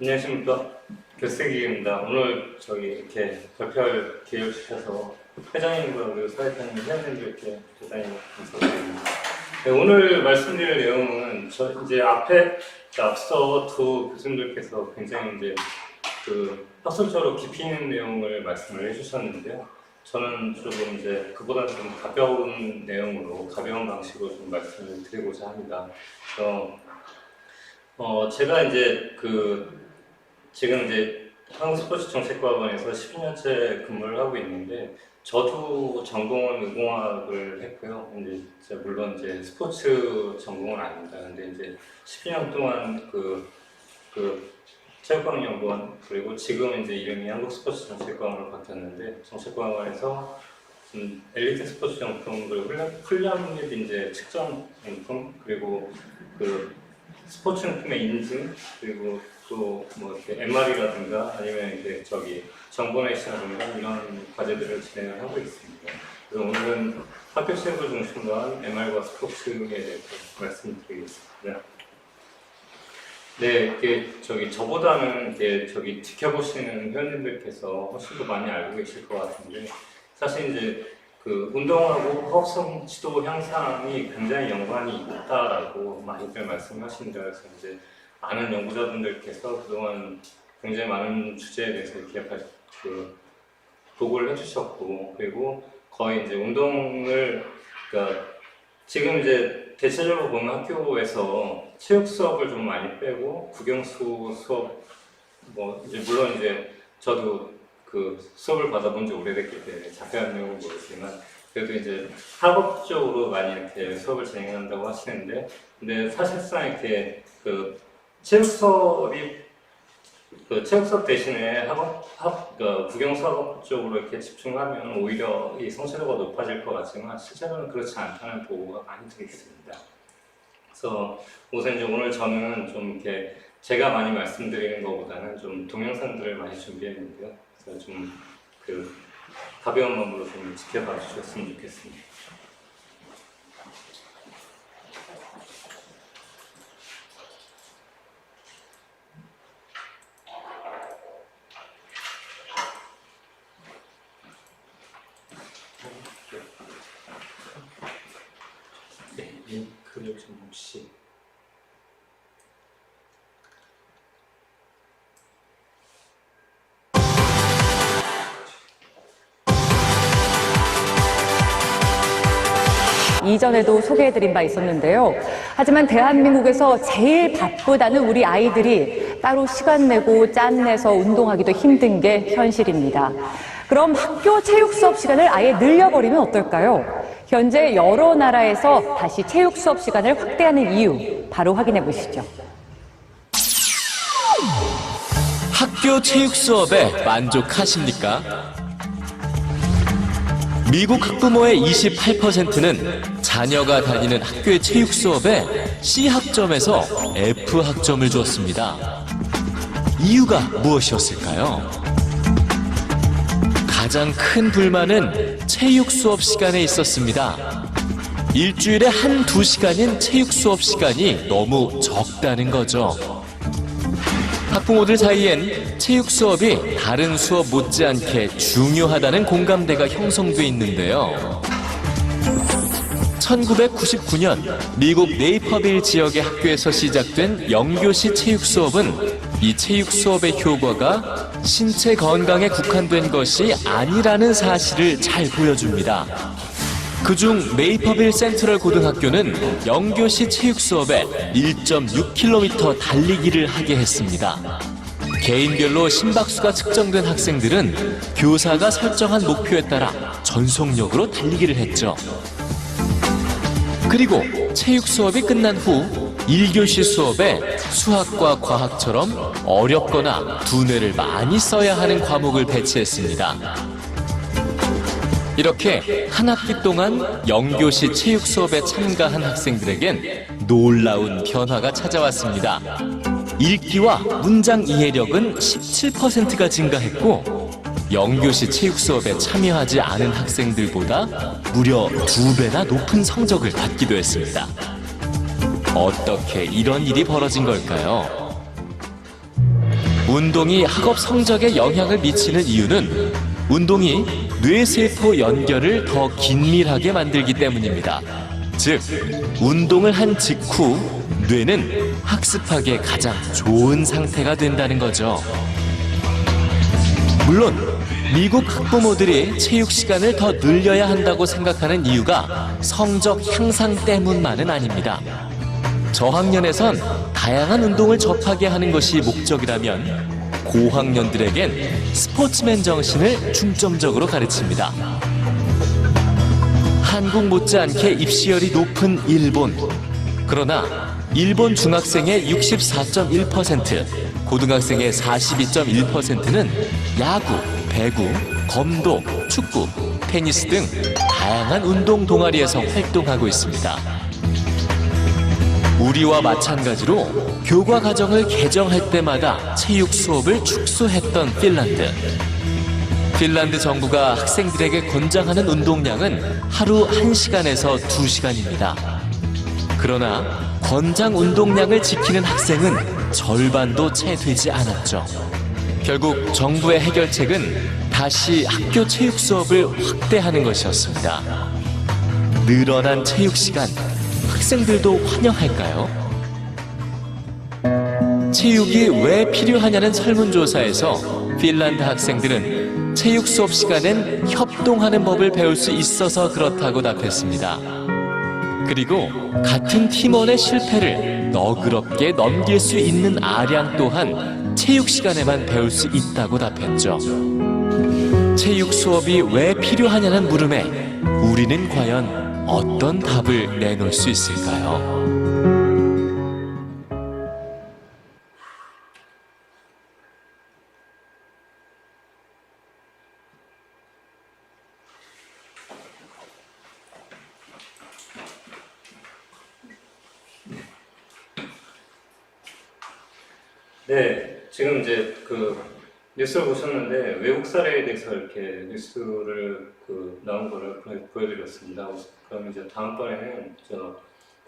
안녕하십니까. 교수기입니다. 오늘 이렇게 발표할 기회를 주셔서 회장님과 그리고 사회자님, 회원님들께 대단히 감사드립니다. 네, 오늘 말씀드릴 내용은 이제 앞서 두 교수님들께서 굉장히 이제 학술적으로 깊이 있는 내용을 말씀을 해주셨는데요. 저는 조금 이제 그보다는 좀 가벼운 내용으로, 가벼운 방식으로 좀 말씀을 드리고자 합니다. 제가 이제 지금 이제 한국스포츠정책과학원에서 12년째 근무를 하고 있는데, 저도 전공은 의공학을 했고요. 이제 물론 이제 스포츠 전공은 아닙니다. 근데 이제 12년 동안 체육과학연구원, 그리고 지금 이제 이름이 한국스포츠정책과학원으로 바뀌었는데, 정책과학원에서 엘리트 스포츠 용품, 그리고 훈련 및 이제 측정 용품, 그리고 스포츠 용품의 인증, 그리고 또 뭐 MR이라든가 아니면 이제 정보네이션이라든가 이런 과제들을 진행을 하고 있습니다. 그래서 오늘은 학교 체육을 중심으로 한 MR과 스포츠에 대해서 말씀드리겠습니다. 네, 저보다는 지켜보시는 회원님들께서 훨씬 더 많이 알고 계실 것 같은데, 사실 이제 운동하고 허업성 지도 향상이 굉장히 연관이 있다라고 많이들 말씀하십니다. 그래서 이제 많은 연구자분들께서 그동안 굉장히 많은 주제에 대해서 이렇게 보고를 해주셨고, 그리고 거의 이제 운동을, 지금 이제 대체적으로 보면 학교에서 체육 수업을 좀 많이 빼고 국영수 수업, 이제 물론 이제 저도 수업을 받아본 지 오래됐기 때문에 자세한 내용은 모르지만, 그래도 이제 학업적으로 많이 이렇게 수업을 진행한다고 하시는데, 근데 사실상 이렇게 체육 수업 대신에 국영수 학업 쪽으로 이렇게 집중하면 오히려 이 성취도가 높아질 것 같지만, 실제로는 그렇지 않다는 보고가 많이 되어 있습니다. 그래서 우선 이제 오늘 저는 좀 이렇게 제가 많이 말씀드리는 것보다는 좀 동영상들을 많이 준비했는데요. 그래서 좀 가벼운 마음으로 좀 지켜봐 주셨으면 좋겠습니다. 네, 링크를 좀 혹시 이전에도 소개해드린 바 있었는데요. 하지만 대한민국에서 제일 바쁘다는 우리 아이들이 따로 시간 내고 짠 내서 운동하기도 힘든 게 현실입니다. 그럼 학교 체육 수업 시간을 아예 늘려버리면 어떨까요? 현재 여러 나라에서 다시 체육 수업 시간을 확대하는 이유, 바로 확인해 보시죠. 학교 체육 수업에 만족하십니까? 미국 학부모의 28%는 자녀가 다니는 학교의 체육 수업에 C학점에서 F학점을 주었습니다. 이유가 무엇이었을까요? 가장 큰 불만은 체육 수업 시간에 있었습니다. 일주일에 한두 시간인 체육 수업 시간이 너무 적다는 거죠. 학부모들 사이엔 체육 수업이 다른 수업 못지않게 중요하다는 공감대가 형성돼 있는데요. 1999년 미국 네이퍼빌 지역의 학교에서 시작된 영교시 체육 수업은 이 체육 수업의 효과가 신체 건강에 국한된 것이 아니라는 사실을 잘 보여줍니다. 그중 네이퍼빌 센트럴 고등학교는 영교시 체육 수업에 1.6km 달리기를 하게 했습니다. 개인별로 심박수가 측정된 학생들은 교사가 설정한 목표에 따라 전속력으로 달리기를 했죠. 그리고 체육 수업이 끝난 후 1교시 수업에 수학과 과학처럼 어렵거나 두뇌를 많이 써야 하는 과목을 배치했습니다. 이렇게 한 학기 동안 영교시 체육 수업에 참가한 학생들에겐 놀라운 변화가 찾아왔습니다. 읽기와 문장 이해력은 17%가 증가했고, 영교시 체육 수업에 참여하지 않은 학생들보다 무려 2배나 높은 성적을 받기도 했습니다. 어떻게 이런 일이 벌어진 걸까요? 운동이 학업 성적에 영향을 미치는 이유는 운동이 뇌세포 연결을 더 긴밀하게 만들기 때문입니다. 즉, 운동을 한 직후 뇌는 학습하기에 가장 좋은 상태가 된다는 거죠. 물론 미국 학부모들이 체육 시간을 더 늘려야 한다고 생각하는 이유가 성적 향상 때문만은 아닙니다. 저학년에선 다양한 운동을 접하게 하는 것이 목적이라면 고학년들에겐 스포츠맨 정신을 중점적으로 가르칩니다. 한국 못지않게 입시열이 높은 일본. 그러나 일본 중학생의 64.1%, 고등학생의 42.1%는 야구, 배구, 검도, 축구, 테니스 등 다양한 운동 동아리에서 활동하고 있습니다. 우리와 마찬가지로 교과 과정을 개정할 때마다 체육 수업을 축소했던 핀란드. 핀란드 정부가 학생들에게 권장하는 운동량은 하루 1시간에서 2시간입니다. 그러나 권장 운동량을 지키는 학생은 절반도 채 되지 않았죠. 결국 정부의 해결책은 다시 학교 체육 수업을 확대하는 것이었습니다. 늘어난 체육 시간, 학생들도 환영할까요? 체육이 왜 필요하냐는 설문조사에서 핀란드 학생들은 체육 수업 시간엔 협동하는 법을 배울 수 있어서 그렇다고 답했습니다. 그리고 같은 팀원의 실패를 너그럽게 넘길 수 있는 아량 또한 체육 시간에만 배울 수 있다고 답했죠. 체육 수업이 왜 필요하냐는 물음에 우리는 과연 어떤 답을 내놓을 수 있을까요? 네, 지금 이제 뉴스를 보셨는데 외국 사례에 대해서 이렇게 뉴스를 나온 거를 보여드렸습니다. 그럼 이제 다음번에는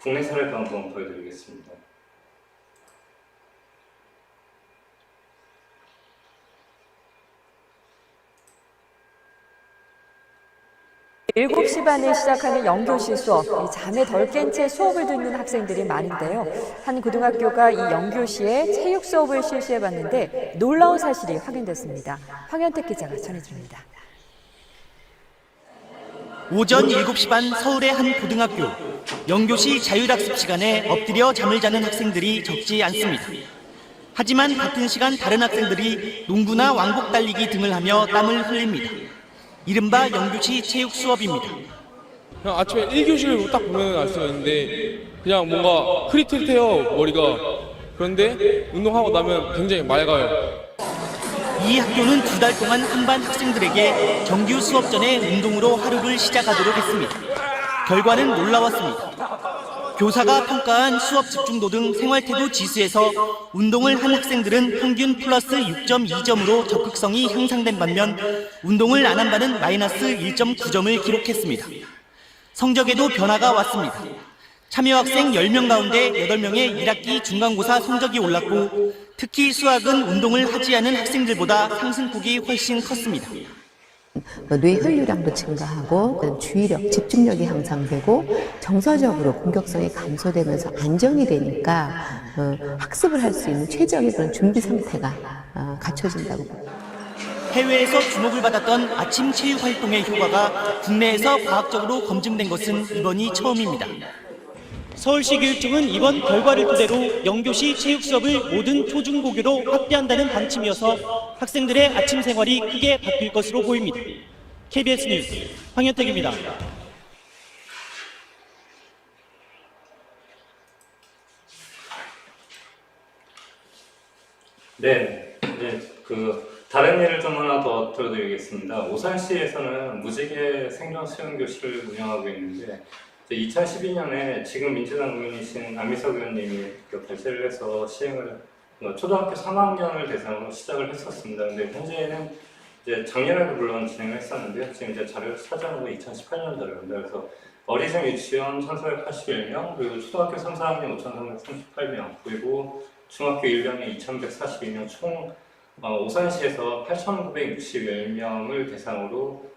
국내 사례도 한번 보여드리겠습니다. 7시 반에 시작하는 영교시 수업, 잠에 덜 깬 채 수업을 듣는 학생들이 많은데요. 한 고등학교가 이 영교시에 체육 수업을 실시해봤는데 놀라운 사실이 확인됐습니다. 황현택 기자가 전해드립니다. 오전 7시 반 서울의 한 고등학교. 영교시 자율학습 시간에 엎드려 잠을 자는 학생들이 적지 않습니다. 하지만 같은 시간 다른 학생들이 농구나 왕복 달리기 등을 하며 땀을 흘립니다. 이른바 영교시 체육 수업입니다. 그냥 아침에 1교시를 딱 보면 알 수가 있는데 그냥 뭔가 흐릿흐릿해요, 머리가. 그런데 운동하고 나면 굉장히 맑아요. 이 학교는 2달 동안 한반 학생들에게 정규 수업 전에 운동으로 하루를 시작하도록 했습니다. 결과는 놀라웠습니다. 교사가 평가한 수업 집중도 등 생활태도 지수에서 운동을 한 학생들은 평균 플러스 6.2점으로 적극성이 향상된 반면 운동을 안 한 반은 마이너스 1.9점을 기록했습니다. 성적에도 변화가 왔습니다. 참여 학생 10명 가운데 8명의 1학기 중간고사 성적이 올랐고 특히 수학은 운동을 하지 않은 학생들보다 상승폭이 훨씬 컸습니다. 뇌 혈류량도 증가하고 주의력, 집중력이 향상되고 정서적으로 공격성이 감소되면서 안정이 되니까 학습을 할 수 있는 최적의 그런 준비 상태가 갖춰진다고 봅니다. 해외에서 주목을 받았던 아침 체육 활동의 효과가 국내에서 과학적으로 검증된 것은 이번이 처음입니다. 서울시 교육청은 이번 결과를 토대로 영교시 체육 수업을 모든 초중고교로 확대한다는 방침이어서 학생들의 아침 생활이 크게 바뀔 것으로 보입니다. KBS 뉴스 황현택입니다. 네, 다른 예를 좀 하나 더 들어드리겠습니다. 오산시에서는 무지개 생존 수영교실을 운영하고 있는데 2012년에 지금 민주당 의원이신 안미석 의원님이 발제를 해서 시행을 초등학교 3학년을 대상으로 시작을 했었습니다. 근데 현재는 이제 작년에도 물론 진행을 했었는데요. 지금 이제 자료를 찾아보면 2018년 자료입니다. 그래서 어리생 유치원 1,481명, 그리고 초등학교 3, 4학년 5,338명, 그리고 중학교 1학년 2,142명 총 오산시에서 8,961명을 대상으로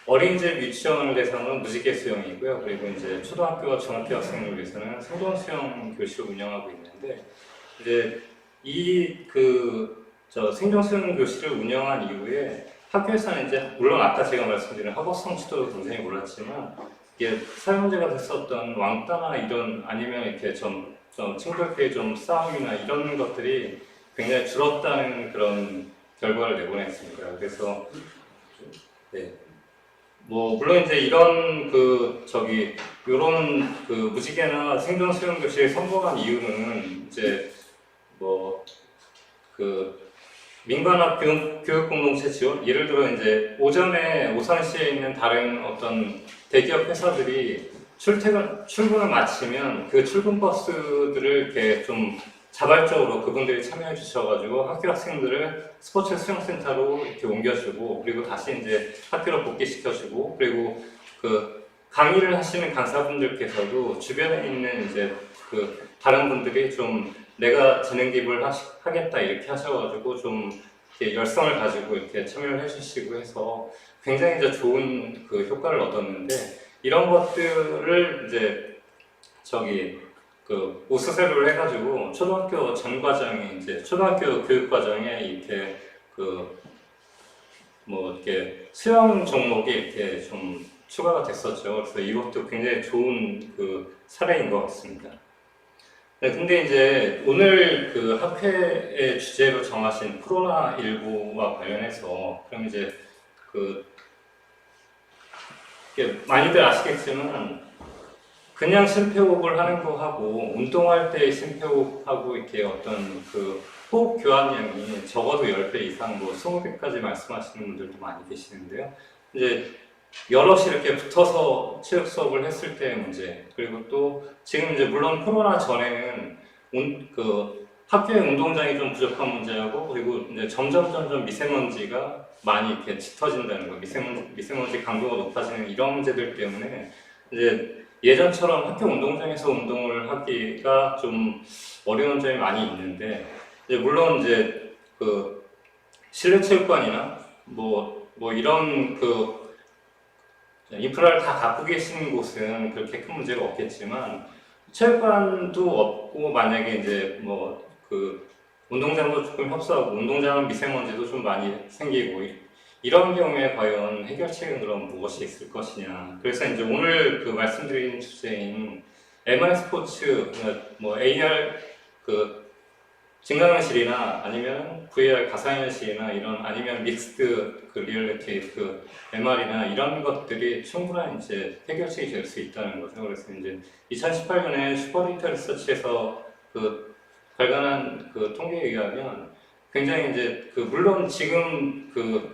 어린이집 유치원을 대상으로 무지개 수영이고요. 그리고 이제 초등학교와 중학교 학생을 위해서는 생존 수영 교실을 운영하고 있는데, 이제 생존 수영 교실을 운영한 이후에 학교에서는 이제 물론 아까 제가 말씀드린 학업성 지도도 굉장히 올랐지만, 이게 사용자가 됐었던 왕따나 이런 아니면 이렇게 좀 친구들끼리 좀 싸움이나 이런 것들이 굉장히 줄었다는 그런 결과를 내보냈습니다. 그래서 네. 물론 이제 이런 요런 무지개나 생존 수영 교실이 성공한 이유는 이제 민간학 교육 공동체 지원, 예를 들어 이제 오전에 오산시에 있는 다른 어떤 대기업 회사들이 출근을 마치면 그 출근 버스들을 이렇게 좀 자발적으로 그분들이 참여해 주셔가지고 학교 학생들을 스포츠 수영센터로 이렇게 옮겨주고, 그리고 다시 이제 학교로 복귀시켜주고, 그리고 강의를 하시는 강사분들께서도 주변에 있는 이제 다른 분들이 좀 내가 재능 기부를 하겠다 이렇게 하셔가지고 좀 이렇게 열성을 가지고 이렇게 참여를 해주시고 해서 굉장히 이제 좋은 효과를 얻었는데, 이런 것들을 이제 우수세를 해가지고 초등학교 전 과정이 이제 초등학교 교육 과정에 이렇게 이렇게 수영 종목이 이렇게 좀 추가가 됐었죠. 그래서 이것도 굉장히 좋은 사례인 것 같습니다. 네, 근데 이제 오늘 학회의 주제로 정하신 코로나19와 관련해서 그럼 이제 많이들 아시겠지만 그냥 심폐호흡을 하는 거하고 운동할 때 심폐호흡하고 이렇게 어떤 호흡 교환량이 적어도 10배 이상 20배까지 말씀하시는 분들도 많이 계시는데요. 이제 여럿이 이렇게 붙어서 체육 수업을 했을 때의 문제, 그리고 또 지금 이제 물론 코로나 전에는 학교의 운동장이 좀 부족한 문제하고, 그리고 이제 점점 미세먼지가 많이 이렇게 짙어진다는 거, 미세먼지 강도가 높아지는 이런 문제들 때문에 이제 예전처럼 학교 운동장에서 운동을 하기가 좀 어려운 점이 많이 있는데, 이제 물론 이제 실내 체육관이나 이런 인프라를 다 갖고 계시는 곳은 그렇게 큰 문제가 없겠지만, 체육관도 없고 만약에 이제 운동장도 조금 협소하고 운동장은 미세먼지도 좀 많이 생기고 이런 경우에 과연 해결책은 그럼 무엇이 있을 것이냐. 그래서 이제 오늘 말씀드린 주제인 MR 스포츠, AR 증강현실이나 아니면 VR 가상현실이나 이런 아니면 믹스드 리얼리티 MR이나 이런 것들이 충분한 이제 해결책이 될 수 있다는 거죠. 그래서 이제 2018년에 슈퍼데이터 리서치에서 발간한 통계에 의하면 굉장히 이제 물론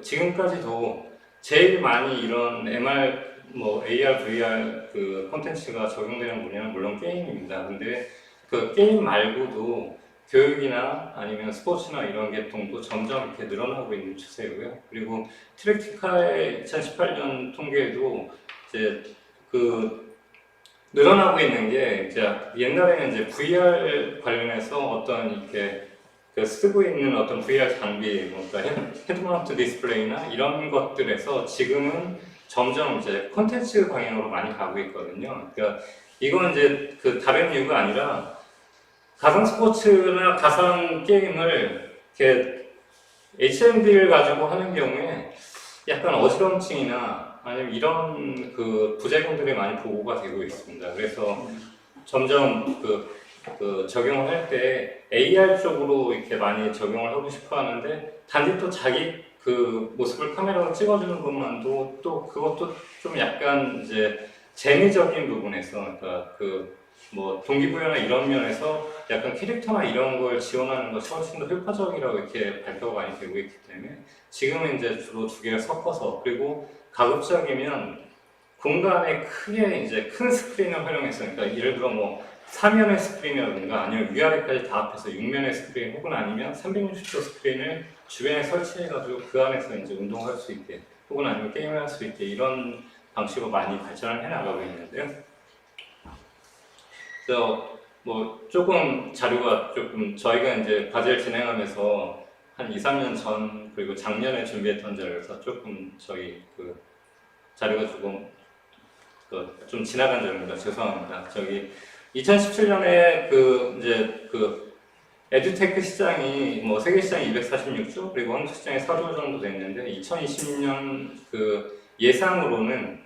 지금까지도 제일 많이 이런 MR AR, VR 콘텐츠가 적용되는 분야는 물론 게임입니다. 근데 게임 말고도 교육이나 아니면 스포츠나 이런 계통도 점점 이렇게 늘어나고 있는 추세고요. 그리고 트랙티카의 2018년 통계에도 이제 늘어나고 있는 게 이제 옛날에는 이제 VR 관련해서 어떤 이렇게 쓰고 있는 어떤 VR 장비, 헤드마운트 디스플레이나 이런 것들에서 지금은 점점 이제 콘텐츠 방향으로 많이 가고 있거든요. 그러니까 이건 이제 다른 이유가 아니라 가상 스포츠나 가상 게임을 이렇게 HMD를 가지고 하는 경우에 약간 어지럼증이나 아니면 이런 부작용들이 많이 보고가 되고 있습니다. 그래서 점점 적용을 할 때 AR 쪽으로 이렇게 많이 적용을 하고 싶어 하는데, 단지 또 자기 모습을 카메라로 찍어주는 것만도 또 그것도 좀 약간 이제 재미적인 부분에서, 그러니까 동기부여나 이런 면에서 약간 캐릭터나 이런 걸 지원하는 것이 훨씬 더 효과적이라고 이렇게 발표가 많이 되고 있기 때문에 지금은 이제 주로 두 개를 섞어서, 그리고 가급적이면 공간에 크게 이제 큰 스크린을 활용해서, 그러니까 예를 들어 4면의 스크린이라든가 아니면 위아래까지 다 합해서 6면의 스크린 혹은 아니면 360도 스크린을 주변에 설치해가지고 그 안에서 이제 운동할 수 있게 혹은 아니면 게임을 할 수 있게 이런 방식으로 많이 발전을 해나가고 있는데요. 그래서 뭐 조금 자료가 조금 저희가 이제 과제를 진행하면서 한 2, 3년 전 그리고 작년에 준비했던 자료여서 조금 저희 그 자료가 조금 좀 지나간 자료입니다. 죄송합니다. 저기 2017년에 그 이제 그 에듀테크 시장이 뭐 세계 시장이 246조 그리고 한국 시장이 4조 정도 됐는데 2020년 그 예상으로는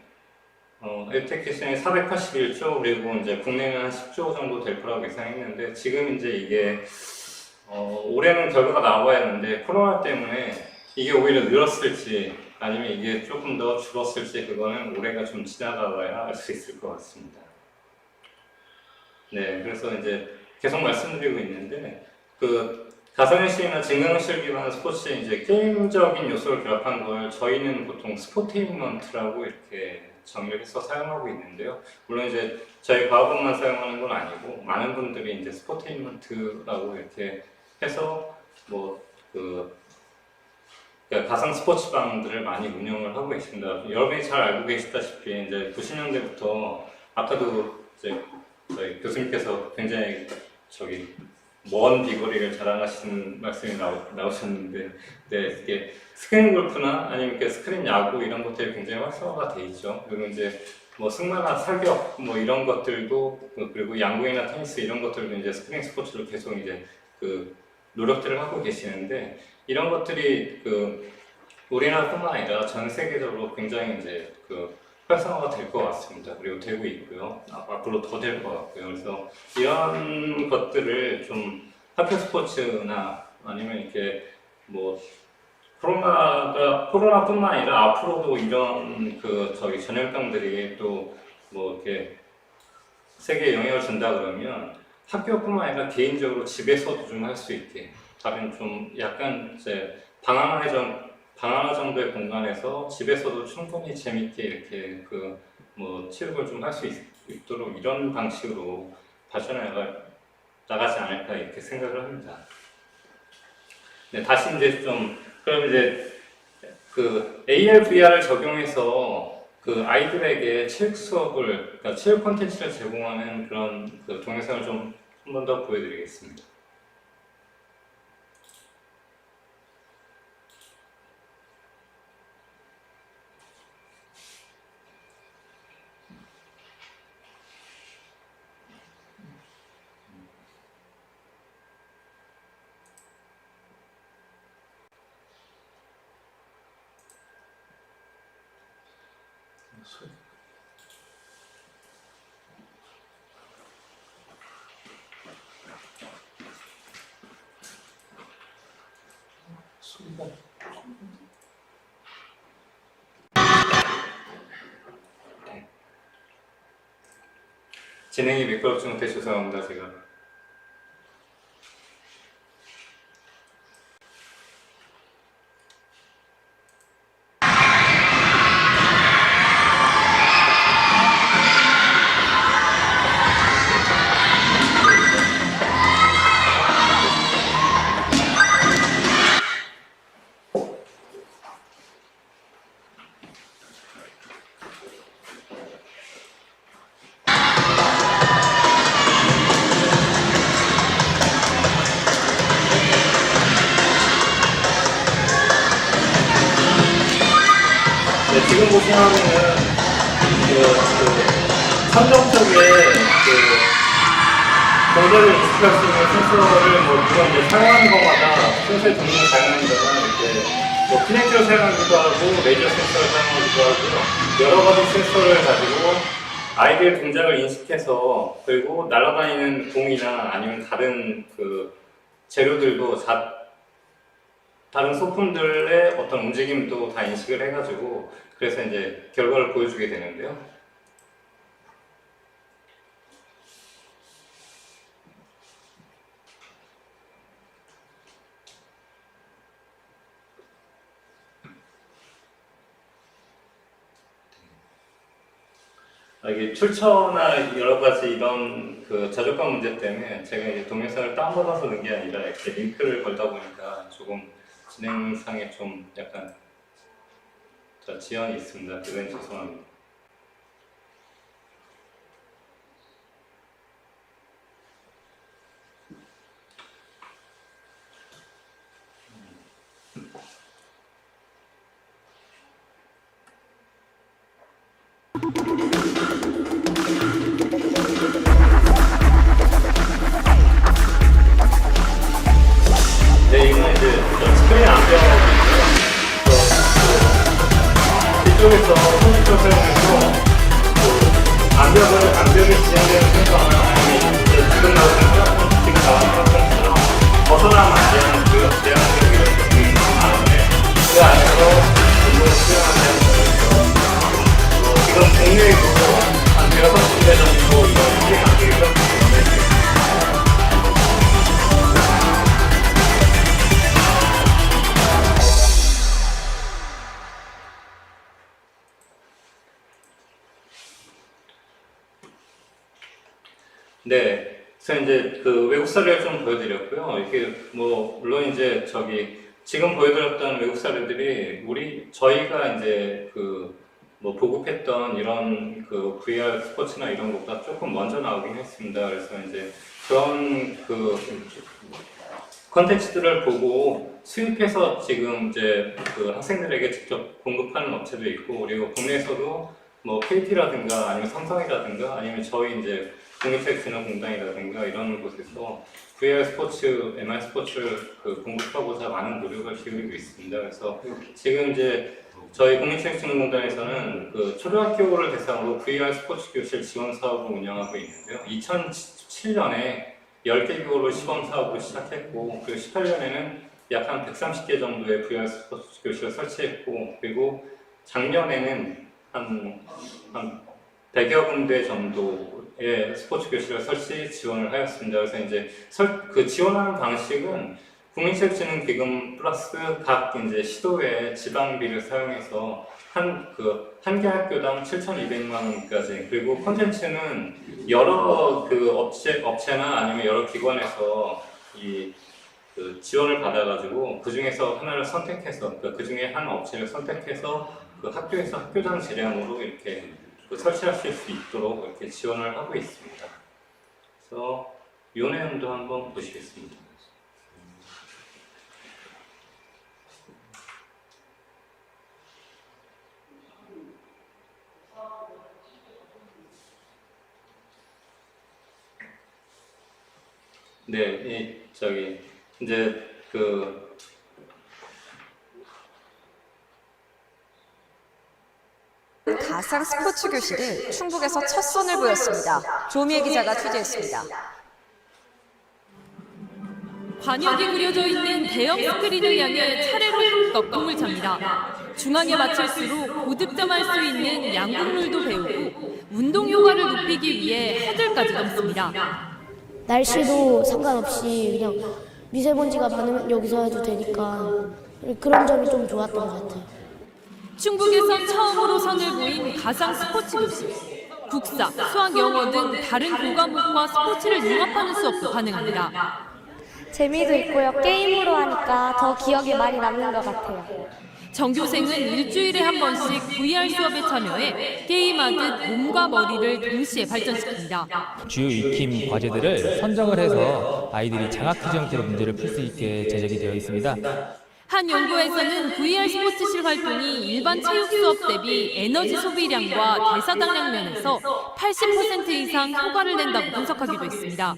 에듀테크 시장이 481조 그리고 이제 국내는 한 10조 정도 될 거라고 예상했는데 지금 이제 이게 올해는 결과가 나와야 하는데 코로나 때문에 이게 오히려 늘었을지 아니면 이게 조금 더 줄었을지 그거는 올해가 좀 지나가봐야 알 수 있을 것 같습니다. 네, 그래서 이제 계속 말씀드리고 있는데 그 가상현실이나 증강현실 기반 스포츠에 이제 게임적인 요소를 결합한 걸 저희는 보통 스포테인먼트라고 이렇게 정의를 해서 사용하고 있는데요. 물론 이제 저희 과학원만 사용하는 건 아니고 많은 분들이 이제 스포테인먼트라고 이렇게 해서 그러니까 가상 스포츠방들을 많이 운영을 하고 계십니다. 여러분이 잘 알고 계시다시피 이제 90년대부터 아까도 이제 저희 교수님께서 굉장히 먼 비거리를 자랑하시는 말씀이 나오셨는데, 네, 이게 스크린 골프나 아니면 이렇게 스크린 야구 이런 것들이 굉장히 활성화가 돼 있죠. 그리고 이제 뭐 승마나 사격 뭐 이런 것들도 그리고 양궁이나 테니스 이런 것들도 이제 스크린 스포츠로 계속 이제 그 노력들을 하고 계시는데 이런 것들이 그 우리나라뿐만 아니라 전 세계적으로 굉장히 이제 그 활성화가 될 것 같습니다. 그리고 되고 있고요. 앞으로 더 될 것 같고요. 그래서 이런 것들을 좀 학교 스포츠나 아니면 이렇게 뭐 코로나뿐만 아니라 앞으로도 이런 그 전염병들이 또 뭐 이렇게 세계에 영향을 준다 그러면 학교뿐만 아니라 개인적으로 집에서도 좀 할 수 있게 다른 좀 약간 이제 방황화 정도의 공간에서 집에서도 충분히 재밌게 이렇게 그 뭐 체육을 좀 할 수 있도록 이런 방식으로 발전해 나가지 않을까 이렇게 생각을 합니다. 네, 다시 이제 그럼 이제 그 AR, VR을 적용해서 그 아이들에게 체육 수업을, 그러니까 체육 콘텐츠를 제공하는 그런 그 동영상을 좀 한 번 더 보여드리겠습니다. 진행이 매끄럽지 못해 죄송합니다, 제가. 네, 지금 보시면은 선정 쪽에 동작을 인식할 수 있는 센서를 물론 이제 사용하는 것마다 센서의 종류는 다양하지만 이렇게 키넥트를 사용하기도 하고 레이저 센서를 사용하기도 하고요. 여러 가지 센서를 가지고 아이들 동작을 인식해서 그리고 날아다니는 공이나 아니면 다른 그 재료들도 다른 소품들의 어떤 움직임도 다 인식을 해가지고 그래서 이제 결과를 보여주게 되는데요. 이게 출처나 여러 가지 이런 그 저작권 문제 때문에 제가 이제 동영상을 다운받아서 넣은 게 아니라 이렇게 링크를 걸다 보니까 조금 진행상에 좀 약간 지연이 있습니다. 그건 죄송합니다. 네, 이거는 이제 스크린 안경하고 이쪽에서 컴퓨터 사용해서 안경이 진행되는 순간 아니면 지금 나오는 것처럼 벗어나면 안 되는 그 대안적인 이런 부분이 있는 다음에 그 안에서 공부를 수행하는 거죠. 지금 국내에도 한 6군데 정도 이런 수행 안경이 있습니다. 네, 그래서 이제 그 외국 사례를 좀 보여드렸고요. 이게 뭐 물론 이제 지금 보여드렸던 외국 사례들이 저희가 이제 그 뭐 보급했던 이런 그 VR 스포츠나 이런 것보다 조금 먼저 나오긴 했습니다. 그래서 이제 그런 그 컨텐츠들을 보고 수입해서 지금 이제 그 학생들에게 직접 공급하는 업체도 있고, 그리고 국내에서도 뭐 KT라든가 아니면 삼성이라든가 아니면 저희 이제 국민체육진흥공단이라든가 이런 곳에서 VR 스포츠, MR 스포츠를 그 공급하고자 많은 노력을 기울이고 있습니다. 그래서 지금 이제 저희 국민체육진흥공단에서는 그 초등학교를 대상으로 VR 스포츠 교실 지원 사업을 운영하고 있는데요. 2017년에 10개 교로 시범 사업을 시작했고, 그리고 18년에는 약 한 130개 정도의 VR 스포츠 교실을 설치했고, 그리고 작년에는 한 100여 군데 정도의 스포츠 교실을 설치 지원을 하였습니다. 그래서 이제 그 지원하는 방식은 국민체육진흥기금 플러스 각 이제 시도의 지방비를 사용해서 한 개 학교당 7,200만 원까지, 그리고 콘텐츠는 여러 그 업체나 아니면 여러 기관에서 그 지원을 받아가지고 그 중에서 하나를 선택해서 그 중에 한 업체를 선택해서 그 학교에서 학교당 재량으로 이렇게 설치하실 수 있도록 이렇게 지원을 하고 있습니다. 그래서 이 내용도 한번 보시겠습니다. 네, 이제 가상 스포츠 교실은 충북에서 첫 선을 보였습니다. 조미애 기자가 취재했습니다. 관역이 그려져 있는 대형 스크린을 향해 차례로 떡공을 찹니다. 중앙에 맞출수록 고득점할 수 있는 양궁룰도 배우고 운동 효과를 높이기 위해 허들까지 넘습니다. 날씨도 상관없이 그냥 미세먼지가 많으면 여기서 해도 되니까 그런 점이 좀 좋았던 것 같아요. 충북에서 처음으로 선을 보인 가상 스포츠 교실. 국사, 수학, 영어 등 다른 교과목과 스포츠를 융합하는 수업도 가능합니다. 재미도 있고요. 게임으로 하니까 더 기억에 많이 남는 것 같아요. 전교생은 일주일에 한 번씩 VR 수업에 참여해 게임하듯 몸과 머리를 동시에 발전시킵니다. 주요 익힘 과제들을 선정을 해서 아이들이 장학퀴즈 형태로 문제를 풀 수 있게 제작이 되어 있습니다. 한 연구에서는 VR 스포츠실 활동이 일반 체육 수업 대비 에너지 소비량과 대사당량 면에서 80% 이상 효과를 낸다고 분석하기도 했습니다.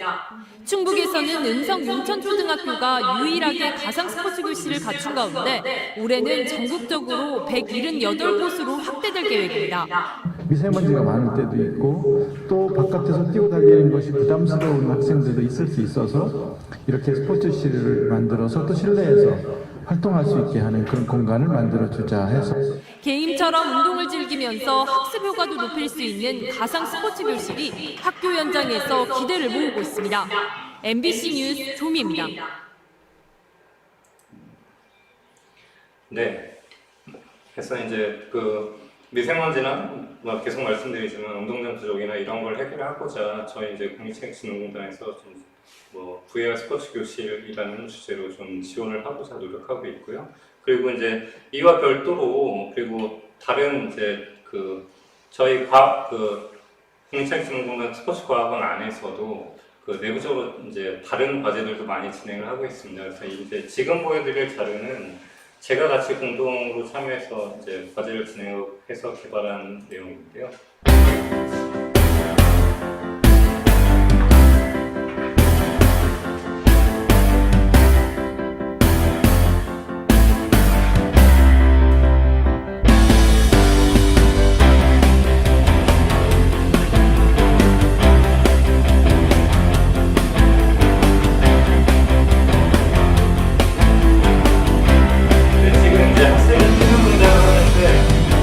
충북에서는 은성 용천초등학교가 유일하게 가상 스포츠 교실을 갖춘 가운데 올해는 전국적으로 178곳으로 확대될 계획입니다. 미세먼지가 많을 때도 있고 또 바깥에서 뛰어다니는 것이 부담스러운 학생들도 있을 수 있어서 이렇게 스포츠실을 만들어서 또 실내에서 활동할 수 있게 하는 그런 공간을 만들어주자 해서 게임처럼 운동을 즐기면서 학습 효과도 높일 수 있는 가상 스포츠 교실이 학교 현장에서 기대를 모으고 있습니다. MBC 뉴스 조미입니다. 네, 그래서 이제 미세먼지나 계속 말씀드리지만 운동장 부족이나 이런 걸 해결하고자 저희 이제 국민체육진흥공단에서 좀 VR 스포츠 교실이라는 주제로 좀 지원을 하고자 노력하고 있고요. 그리고 이제 이와 별도로 그리고 다른 이제 저희 국민체육진흥공단 스포츠과학원 안에서도 내부적으로 이제 다른 과제들도 많이 진행을 하고 있습니다. 그래서 이제 지금 보여드릴 자료는 제가 같이 공동으로 참여해서 이제 과제를 진행해서 개발한 내용인데요.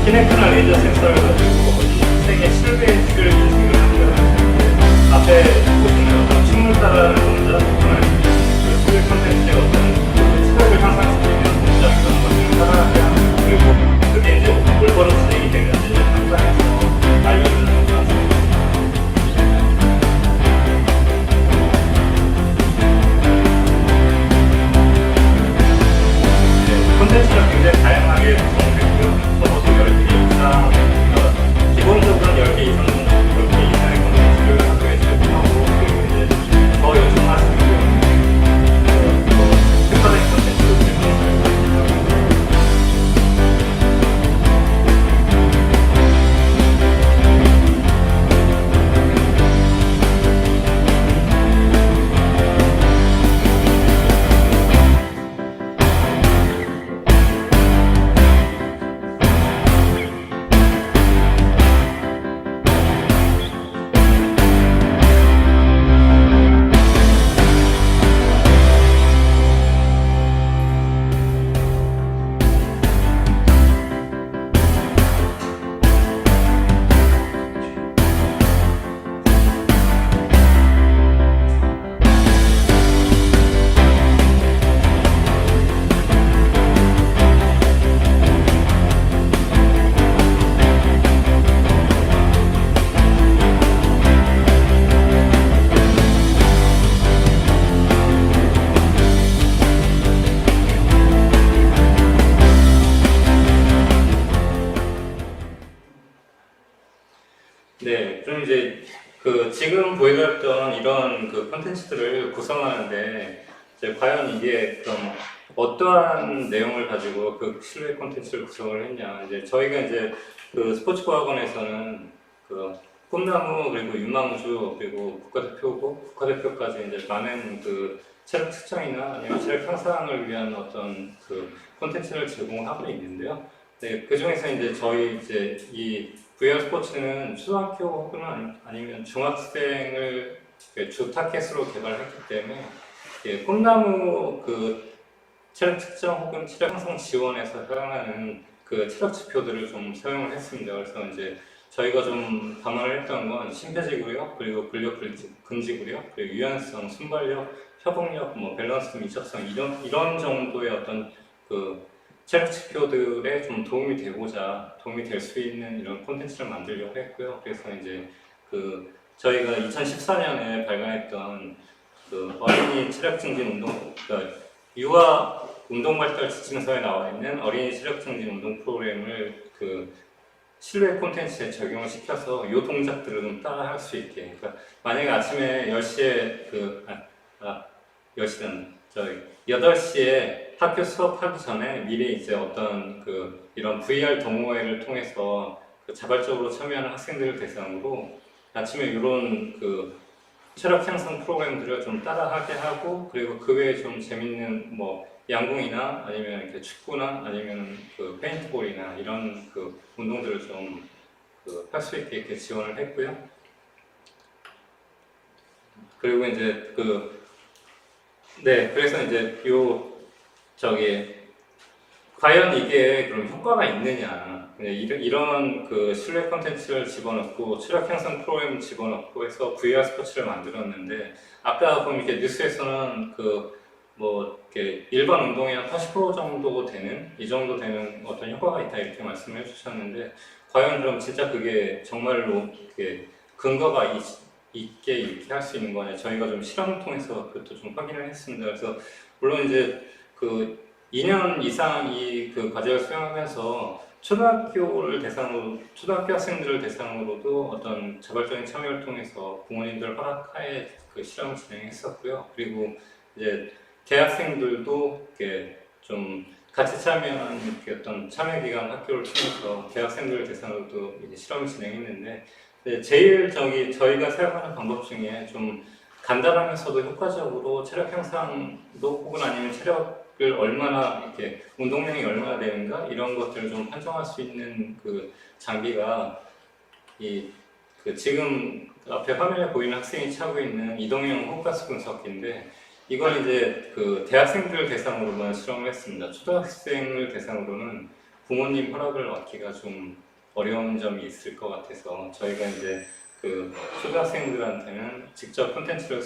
키넥트나 레이저 센서를 가지고 학생의 실외를 인식을 합니다. 앞에 보시면 어떤 식물 따라하는 동작 또는 실외 콘텐츠의 어떤 시각을 향상시키는 동작 이런 것들을 따라하게 합니다. 그리고 그게 이제 올바로 진행이 되면 이제 현장에서 알려주는 것 같습니다. 콘텐츠가 굉장히 다양하게 구성되고요. 적어도 10개 이상, 기본적으로는 10개 이상, 10개 이상의 콘텐츠를 학교에 제공하고, 그리고 이제 더 요청할 수 있는 더 특화된 콘텐츠를 제공하고 있습니다. 네, 그럼 이제 지금 보여드렸던 이런 콘텐츠들을 구성하는데 이제 과연 이게 그럼 어떠한 내용을 가지고 실외 콘텐츠를 구성을 했냐? 이제 저희가 이제 스포츠과학원에서는 꿈나무 그리고 윤망주 그리고 국가대표고 국가대표까지 이제 많은 체력 측정이나 아니면 체력 향상을 위한 어떤 콘텐츠를 제공하고 있는데요. 네, 그 중에서 이제 저희 이제 이 VR 스포츠는 초등학교 혹은 아니면 중학생을 주 타겟으로 개발했기 때문에 꿈나무 체력 측정 혹은 체력 향상 지원에서 해당하는 체력 지표들을 좀 사용을 했습니다. 그래서 이제 저희가 좀 감안을 했던 건 심폐지구력, 그리고 근력 근지구력, 그리고 유연성, 순발력, 협응력, 밸런스, 미적성 이런 정도의 어떤 체력 지표들에 좀 도움이 될 수 있는 이런 콘텐츠를 만들려고 했고요. 그래서 이제 저희가 2014년에 발간했던 어린이 체력 증진 운동, 유아 운동 발달 지침서에 나와 있는 어린이 체력 증진 운동 프로그램을 실외 콘텐츠에 적용을 시켜서 이 동작들을 좀 따라 할 수 있게. 그러니까 만약에 아침에 10시에 10시는 저희 8시에 학교 수업하기 전에 미리 이제 어떤 이런 VR 동호회를 통해서 자발적으로 참여하는 학생들을 대상으로 아침에 이런 체력 향상 프로그램들을 좀 따라하게 하고, 그리고 그 외에 좀 재밌는 양궁이나 아니면 이렇게 축구나 아니면 페인트볼이나 이런 운동들을 좀 할 수 있게 이렇게 지원을 했고요. 그리고 이제 네, 그래서 이제 과연 이게 그럼 효과가 있느냐, 이런 실내 콘텐츠를 집어넣고 체력 향상 프로그램을 집어넣고 해서 VR 스포츠를 만들었는데, 아까 보면 이렇게 뉴스에서는 이렇게 일반 운동의 한 80% 정도 되는, 이 정도 되는 어떤 효과가 있다 이렇게 말씀을 해주셨는데, 과연 그럼 진짜 그게 정말로 근거가 있게 이렇게 할 수 있는 거냐? 저희가 좀 실험을 통해서 그것도 좀 확인을 했습니다. 그래서 물론 이제 2년 이상 이 과제를 수행하면서 초등학교 학생들을 대상으로도 어떤 자발적인 참여를 통해서 부모님들 허락하에 실험을 진행했었고요. 그리고 이제 대학생들도 이렇게 좀 같이 참여한 이렇게 어떤 참여기관 학교를 통해서 대학생들 대상으로도 이제 실험을 진행했는데, 제일 저희가 사용하는 방법 중에 좀 간단하면서도 효과적으로 체력 향상도 혹은 아니면 체력을 얼마나 이렇게 운동량이 얼마나 되는가 이런 것들을 좀 판정할 수 있는 그 장비가 지금 앞에 화면에 보이는 학생이 차고 있는 이동형 호흡가스 분석기인데, 이걸 이제 그 대학생들 대상으로만 실험을 했습니다. 초등학생을 대상으로는 부모님 허락을 얻기가 좀 어려운 점이 있을 것 같아서 저희가 이제 그 초등학생들한테는 직접 콘텐츠를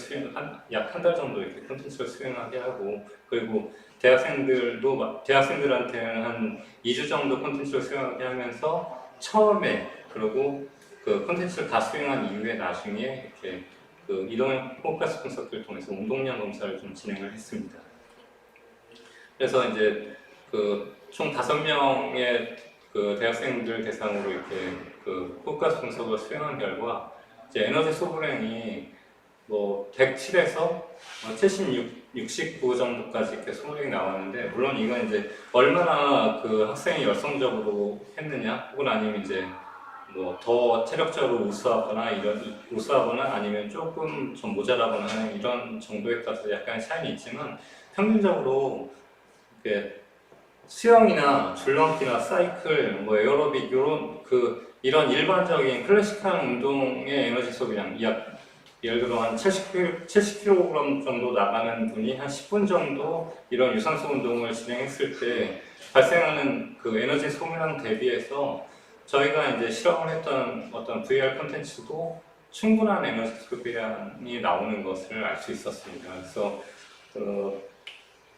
약 한 달 정도 이렇게 콘텐츠를 수행하게 하고, 그리고 대학생들한테는 한 2주 정도 콘텐츠를 수행하게 하면서 처음에, 그리고 그 콘텐츠를 다 수행한 이후에 나중에 이렇게 그 이동형 호흡가스 분석기를 통해서 운동량 검사를 좀 진행을 했습니다. 그래서 이제 그 총 5명의 그 대학생들 대상으로 이렇게 그 호흡가스 분석을 수행한 결과 이제 에너지 소비량이 뭐 107에서 69 정도까지 이렇게 소모량이 나왔는데, 물론 이건 이제 얼마나 그 학생이 열성적으로 했느냐, 혹은 아니면 이제 뭐 더 체력적으로 우수하거나 아니면 조금 좀 모자라거나 하는 이런 정도에 따라서 약간 차이는 있지만, 평균적으로 이렇게 수영이나 줄넘기나 사이클, 뭐 에어로빅 이런 일반적인 클래식한 운동의 에너지 소비량, 예를 들어 한 70kg 정도 나가는 분이 한 10분 정도 이런 유산소 운동을 진행했을 때 발생하는 그 에너지 소비량 대비해서 저희가 이제 실험을 했던 어떤 VR 콘텐츠도 충분한 에너지 소비량이 나오는 것을 알 수 있었습니다. 그래서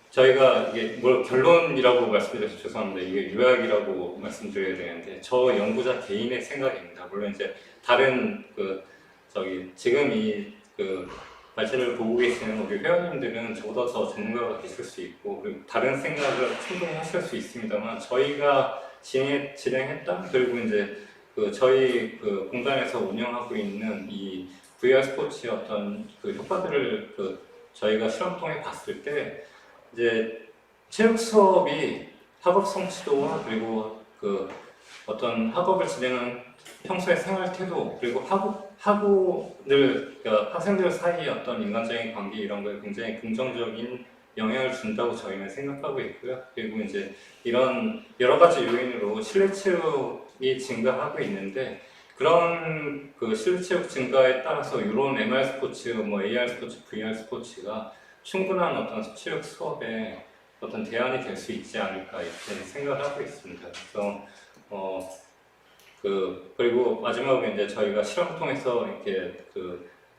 저희가 이게 결론이라고 말씀드려서 죄송합니다. 이게 요약이라고 말씀드려야 되는데, 저 연구자 개인의 생각입니다. 물론 이제 다른 지금 이 발제를 보고 계시는 우리 회원님들은 저보다 더 전문가가 계실 수 있고, 그리고 다른 생각을 충분히 하실 수 있습니다만, 저희가 진행했던, 그리고 이제 저희 공단에서 운영하고 있는 이 VR 스포츠의 어떤 효과들을 저희가 실험 통해 봤을 때, 이제 체육 수업이 학업 성취도와 그리고 어떤 학업을 진행하는 평소의 생활 태도, 그리고 학생들 사이의 어떤 인간적인 관계 이런 거에 굉장히 긍정적인 영향을 준다고 저희는 생각하고 있고요. 그리고 이제 이런 여러 가지 요인으로 실내 체육이 증가하고 있는데, 그런 실내 체육 증가에 따라서 이런 MR 스포츠, AR 스포츠, VR 스포츠가 충분한 어떤 체육 수업에 어떤 대안이 될 수 있지 않을까 이렇게 생각을 하고 있습니다. 그래서 그리고 마지막으로 이제 저희가 실험 통해서 이렇게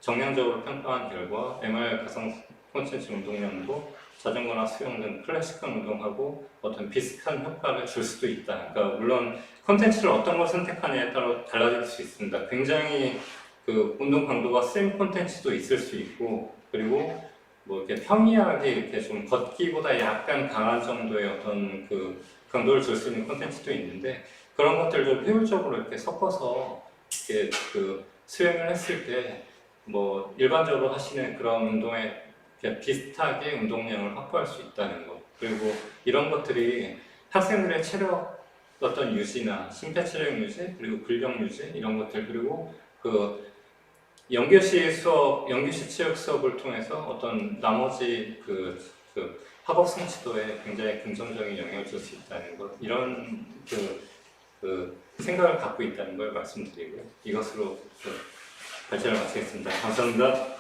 정량적으로 평가한 결과 MR 가상 콘텐츠 운동량도 자전거나 수영 등 클래식한 운동하고 어떤 비슷한 효과를 줄 수도 있다. 그러니까 물론 콘텐츠를 어떤 걸 선택하냐에 따라 달라질 수 있습니다. 굉장히 운동 강도가 센 콘텐츠도 있을 수 있고, 그리고 이렇게 평이하게 이렇게 좀 걷기보다 약간 강한 정도의 어떤 강도를 줄 수 있는 콘텐츠도 있는데, 그런 것들도 효율적으로 이렇게 섞어서 이렇게 수행을 했을 때 일반적으로 하시는 그런 운동에 비슷하게 운동량을 확보할 수 있다는 것, 그리고 이런 것들이 학생들의 체력 어떤 유지나 심폐 체력 유지, 그리고 근력 유지 이런 것들, 그리고 연교시 체육 수업을 통해서 어떤 나머지 학업 성취도에 굉장히 긍정적인 영향을 줄 수 있다는 것, 이런 생각을 갖고 있다는 걸 말씀드리고요. 이것으로 발제를 마치겠습니다. 감사합니다.